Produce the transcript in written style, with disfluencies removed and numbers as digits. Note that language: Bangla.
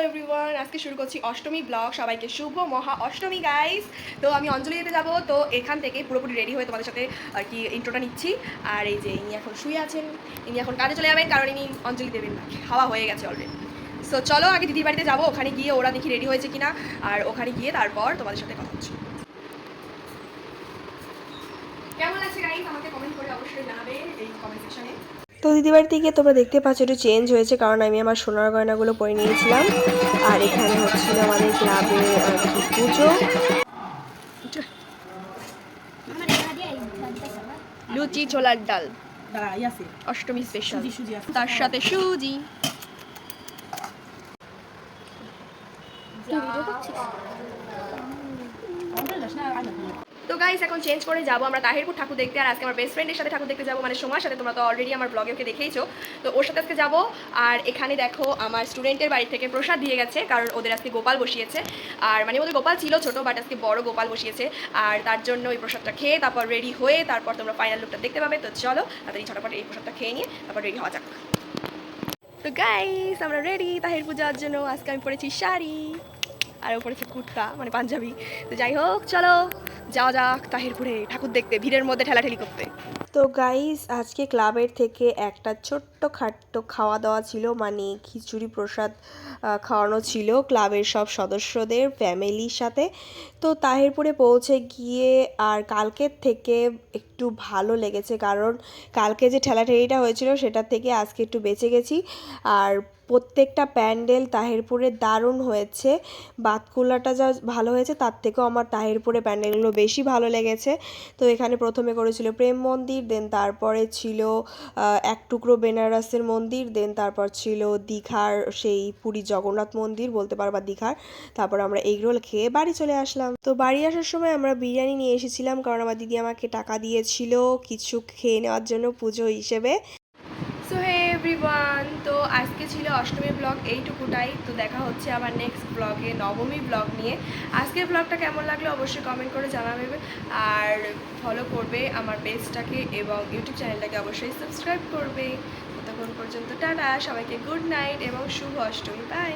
এভরিওয়ান, আজকে শুরু করছি অষ্টমী ব্লগ। সবাইকে শুভ মহা অষ্টমী গাইস। তো আমি অঞ্জলি দিতে যাবো, তো এখান থেকে পুরোপুরি রেডি হয়ে তোমাদের সাথে আর কি ইন্ট্রোটা নিচ্ছি। আর এই যে ইনি এখন শুয়ে আছেন, ইনি এখন কাজে চলে যাবেন, কারণ ইনি অঞ্জলি দেবেন না, খাওয়া হয়ে গেছে অলরেডি। সো চলো আগে দিদির বাড়িতে যাবো, ওখানে গিয়ে ওরা দেখি রেডি হয়েছে কিনা, আর ওখানে গিয়ে তারপর তোমাদের সাথে কথা হচ্ছে। কেমন আছে গাইস আমাকে কমেন্ট করে অবশ্যই জানাবে এই কমেন্ট সেকশনে। তো দিদিবাড়িতে গিয়ে তোমরা দেখতে পাচ্ছ একটু চেঞ্জ হয়েছে, কারণ আমি আমার সোনার গয়নাগুলো পরে নিয়েছিলাম। আর এখানে হচ্ছিল আমাদের ক্লাবে পুজো, লুচি ছোলার ডাল, অষ্টমী স্পেশাল, তার সাথে সুজি। তো গাইস এখন চেঞ্জ করে যাবো আমরা তাহিরপুর ঠাকুর দেখতে। আর আজকে আমার বেস্ট ফ্রেন্ডের সাথে ঠাকুর দেখতে যাবো, মানে সময়ের সাথে। তোমরা তো অলরেডি আমার ব্লগে ওকে দেখেইছো, তো ওর সাথে আজকে যাবো। আর এখানে দেখো আমার স্টুডেন্টের বাড়ি থেকে প্রসাদ দিয়ে গেছে, কারণ ওদের আজকে গোপাল বসিয়েছে। আর মানে ওদের গোপাল ছিল ছোটো, বাট আজকে বড় গোপাল বসিয়েছে। আর তার জন্য ওই প্রসাদটা খেয়ে তারপর রেডি হয়ে তারপর তোমরা ফাইনাল লুকটা দেখতে পাবে। তো চলো তাড়াতাড়ি ঝটাপট এই প্রসাদটা খেয়ে নিয়ে তারপর রেডি হওয়া যাক। তো গাইস আমরা রেডি তাহিরপুর যাওয়ার জন্য। আজকে আমি পরেছি শাড়ি আর ও পরেছে কুর্তা, মানে পাঞ্জাবি। তো যাই হোক চলো যাওয়া যাক তাহিরপুরে ঠাকুর দেখতে, ভিড়ের মধ্যে ঠেলাঠেলি করতে। তো গাইস আজকে ক্লাবের থেকে একটা ছোট্ট খাট্ট খাওয়া দাওয়া ছিল, মানে খিচুড়ি প্রসাদ খাওয়ানো ছিল ক্লাবের সব সদস্যদের ফ্যামিলির সাথে। তো তাহিরপুরে পৌঁছে গিয়ে আর কালকের থেকে একটু ভালো লেগেছে, কারণ কালকে যে ঠেলাঠেলিটা হয়েছিল সেটার থেকে আজকে একটু বেঁচে গেছি। আর প্রত্যেকটা প্যান্ডেল তাহিরপুরে দারুণ হয়েছে। বাতকুলাটা যা ভালো হয়েছে তার থেকেও আমার তাহিরপুরে প্যান্ডেলগুলো বেশি ভালো লেগেছে। তো এখানে প্রথমে করেছিল প্রেম মন্দির, দেন তারপরে ছিল এক টুকরো বেনারসের মন্দির, দেন তারপর ছিল দীঘার সেই পুরী জগন্নাথ মন্দির বলতে পারো, বা দীঘার। তারপর আমরা এগরোল খেয়ে বাড়ি চলে আসলাম। তো বাড়ি আসার সময় আমরা বিরিয়ানি নিয়ে এসেছিলাম, কারণ আমার দিদি আমাকে টাকা দিয়েছিল কিছু খেয়ে নেওয়ার জন্য পুজো হিসেবে। সো হে এভরিওয়ান, তো আজকে ছিল অষ্টমীর ব্লগ এইটুকুটাই। তো দেখা হচ্ছে আবার নেক্সট ব্লগে নবমী ব্লগ নিয়ে। আজকের ব্লগটা কেমন লাগলো অবশ্যই কমেন্ট করে জানাবে, আর ফলো করবে আমার পেজটাকে এবং ইউটিউব চ্যানেলটাকে অবশ্যই সাবস্ক্রাইব করবে। ততক্ষণ পর্যন্ত টাটা, সবাইকে গুড নাইট এবং শুভ অষ্টমী, বাই।